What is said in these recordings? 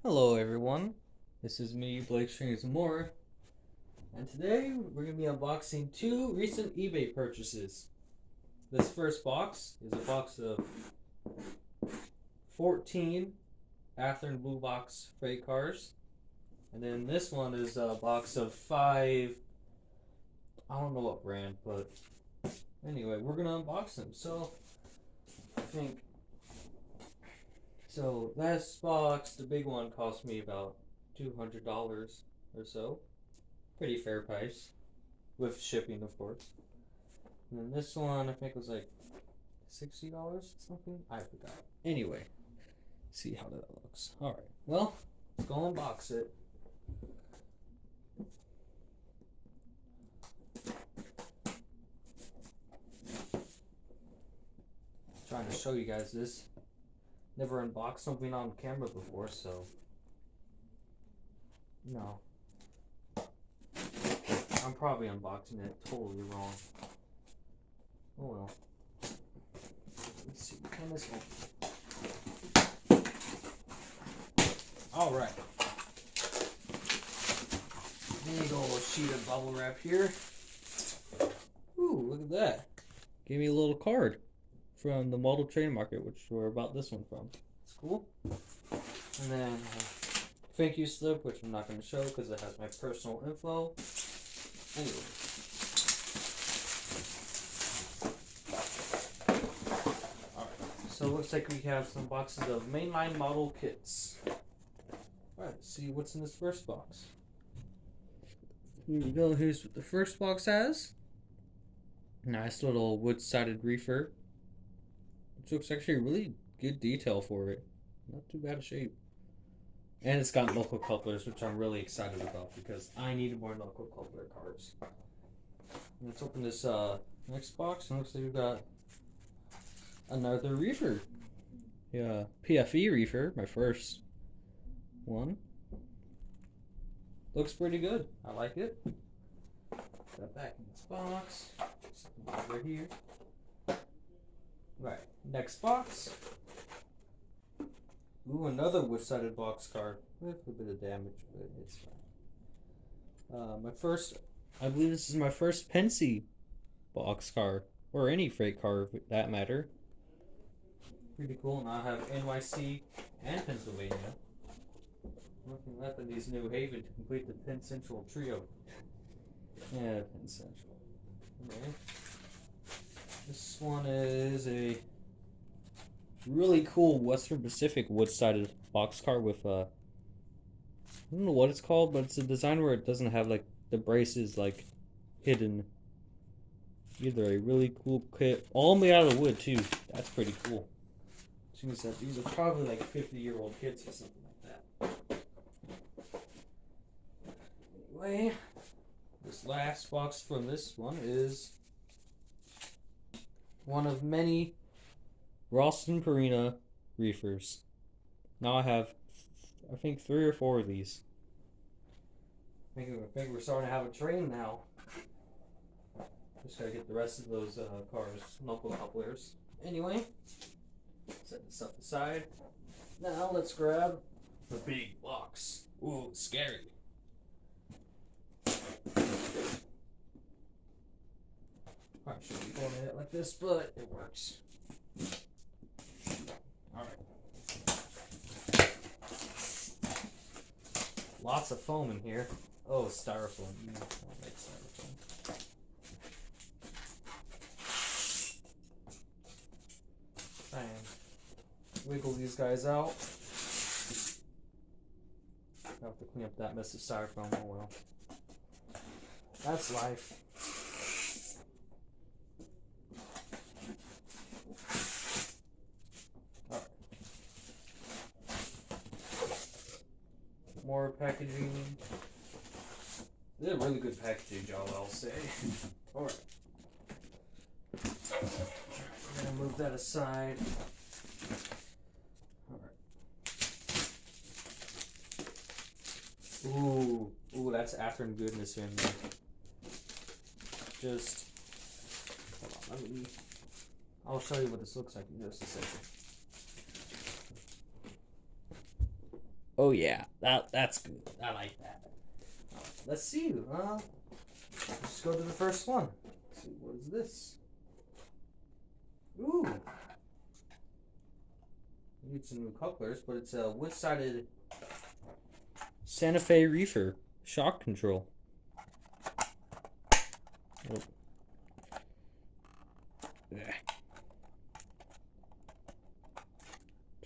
Hello everyone, this is me, Blake Strings and more, and today we're going to be unboxing two recent eBay purchases. This first box is a box of 14 Athearn Blue Box freight cars, and then this one is a box of 5, I don't know what brand, but anyway, we're going to unbox them. I think, last box, the big one cost me about $200 or so. Pretty fair price. With shipping, of course. And then this one, I think was like $60 something. I forgot. Anyway, see how that looks. All right. Well, let's go unbox it. Trying to show you guys this. Never unboxed something on camera before, so no. I'm probably unboxing it totally wrong. Oh well. Let's see. Can this open? All right. Big old sheet of bubble wrap here. Ooh, look at that. Gave me a little card from the model train market, which we're about this one from. It's cool. And then a thank you slip, which I'm not going to show because it has my personal info. Anyway. Alright, so it looks like we have some boxes of mainline model kits. Alright, let's see what's in this first box. Here you go, here's what the first box has. Nice little wood-sided reefer. Which looks actually really good detail for it. Not too bad a shape. And it's got knuckle couplers, which I'm really excited about because I need more knuckle coupler cards. Let's open this next box, and looks like we've got another reefer. Yeah, PFE reefer, my first one. Looks pretty good. I like it. Put that back in this box. Something over here. Right, next box. Ooh, another wood-sided box card with a bit of damage, but it's fine. I believe this is my first Pennsy box card, or any freight card for that matter. Pretty cool, and I have NYC and Pennsylvania. Nothing left in these New Haven to complete the Penn Central trio. Yeah, Penn Central. Okay. This one is a really cool Western Pacific wood-sided box car with I don't know what it's called, but it's a design where it doesn't have like the braces like hidden. Either a really cool kit, all made out of wood too. That's pretty cool. Which means that these are probably like 50-year-old kits or something like that. Anyway, this last box from this one is one of many Ralston Purina reefers. Now I have, I think, 3 or 4 of these. I think we're starting to have a train now. Just gotta get the rest of those cars, knuckle couplers. Anyway, set this up aside. Now let's grab the big box. Ooh, scary. Probably shouldn't be holding it like this, but it works. Alright. Lots of foam in here. Oh, styrofoam. I don't like styrofoam. Try and wiggle these guys out. I have to clean up that mess of styrofoam. Oh well. That's life. Alright. More packaging. They did a really good packaging job, I'll say. Alright. I'm gonna move that aside. Ooh, that's Athearn goodness in there. Just hold on, I'll show you what this looks like in just a second. Oh yeah, that's good. I like that. Let's see. Let's go to the first one. Let's see, what is this? Ooh, need some new couplers, but it's a wood-sided Santa Fe reefer shock control. Oh.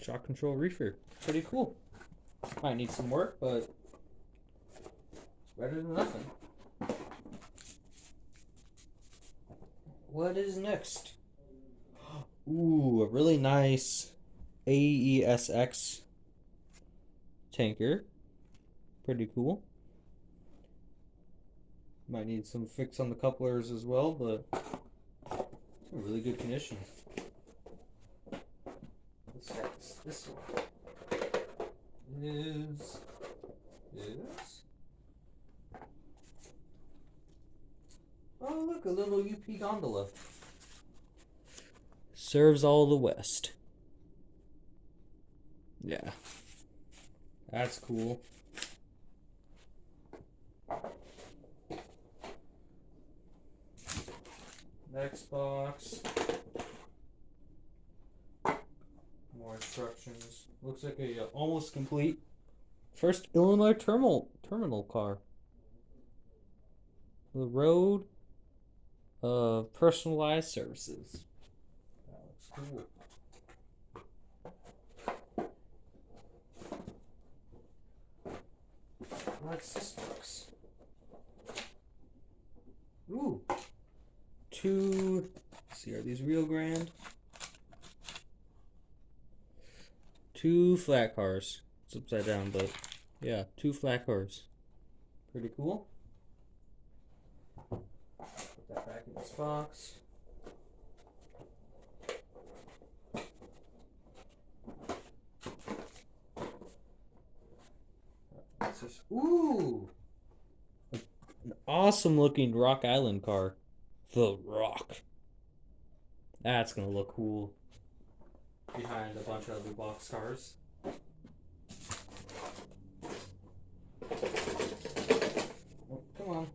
Shock control reefer. Pretty cool. Might need some work, but it's better than nothing. What is next? Ooh, a really nice AESX tanker. Pretty cool. Might need some fix on the couplers as well, but it's in really good condition. What's next? This one is oh look, a little UP gondola. Serves all the West. Yeah. That's cool. Next box. More instructions. Looks like a almost complete first Illinois terminal car. The road personalized services. That looks cool. What's this box? Ooh. Let's see, are these Rio Grande? 2 flat cars. It's upside down, but yeah, 2 flat cars. Pretty cool. Put that back in this box. What's this? Ooh! An awesome looking Rock Island car. The Rock. That's gonna look cool behind a bunch of other box cars. Oh, come on.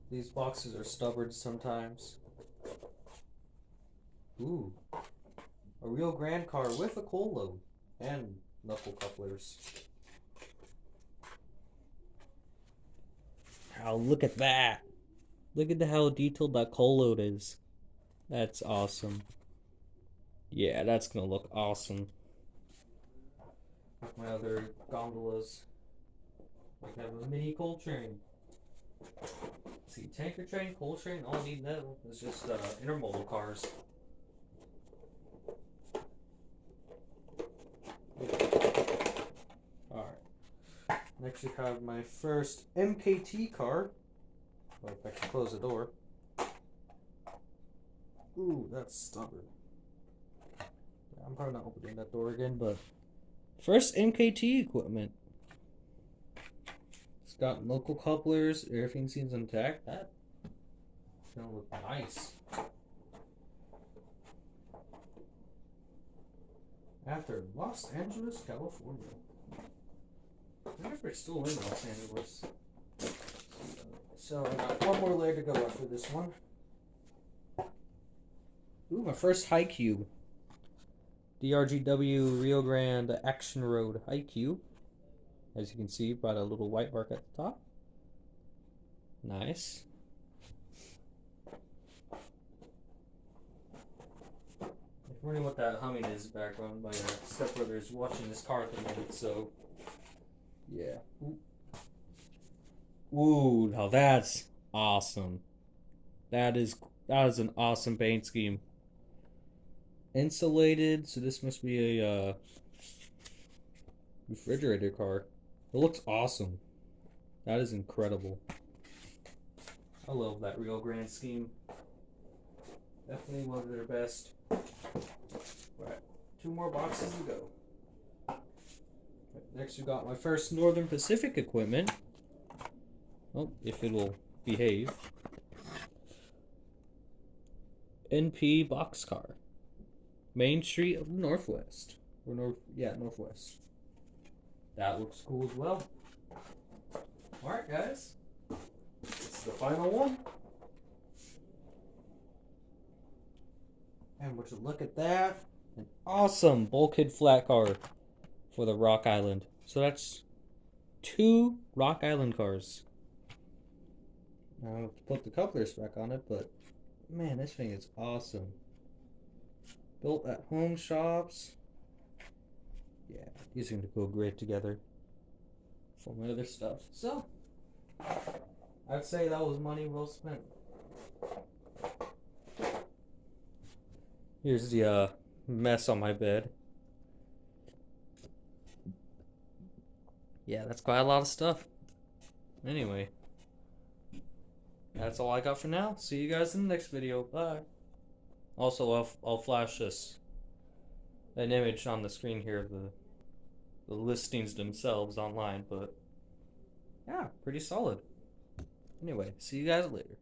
These boxes are stubborn sometimes. Ooh. A Rio Grande car with a coal load and knuckle couplers. Oh, look at that. Look at how detailed that coal load is. That's awesome. Yeah, that's gonna look awesome. Like my other gondolas. Like have a mini coal train. See, tanker train, coal train, all need that. It's just intermodal cars. Alright. Next we have my first MKT car. Well, if I can close the door. Ooh, that's stubborn. Yeah, I'm probably not opening that door again, but first MKT equipment. It's got local couplers, everything seems intact. That's gonna look nice. After Los Angeles, California. I wonder if it's still in Los Angeles. So I got one more leg to go after this one. Ooh, my first high cube. DRGW Rio Grande Action Road high cube. As you can see, brought a little white mark at the top. Nice. If you're wondering what that humming is background, my stepbrother is watching this car at the moment, so yeah. Ooh, now that's awesome. That is an awesome paint scheme. Insulated, so this must be a refrigerator car. It looks awesome. That is incredible. I love that Rio Grande scheme. Definitely one of their best. Alright, 2 more boxes to go. Next we got my first Northern Pacific equipment. Oh, if it will behave. NP boxcar. Main Street of the Northwest. Or Northwest. that looks cool as well. Alright, guys. This is the final one. And would you look at that? An awesome bulkhead flat car for the Rock Island. So that's 2 Rock Island cars. Now I have to put the couplers back on it, but man, this thing is awesome. Built at home shops. Yeah, these are going to go great together for my other stuff. So, I'd say that was money well spent. Here's the mess on my bed. Yeah, that's quite a lot of stuff. Anyway, that's all I got for now. See you guys in the next video. Bye. Also, I'll flash an image on the screen here of the listings themselves online, but yeah, pretty solid. Anyway, see you guys later.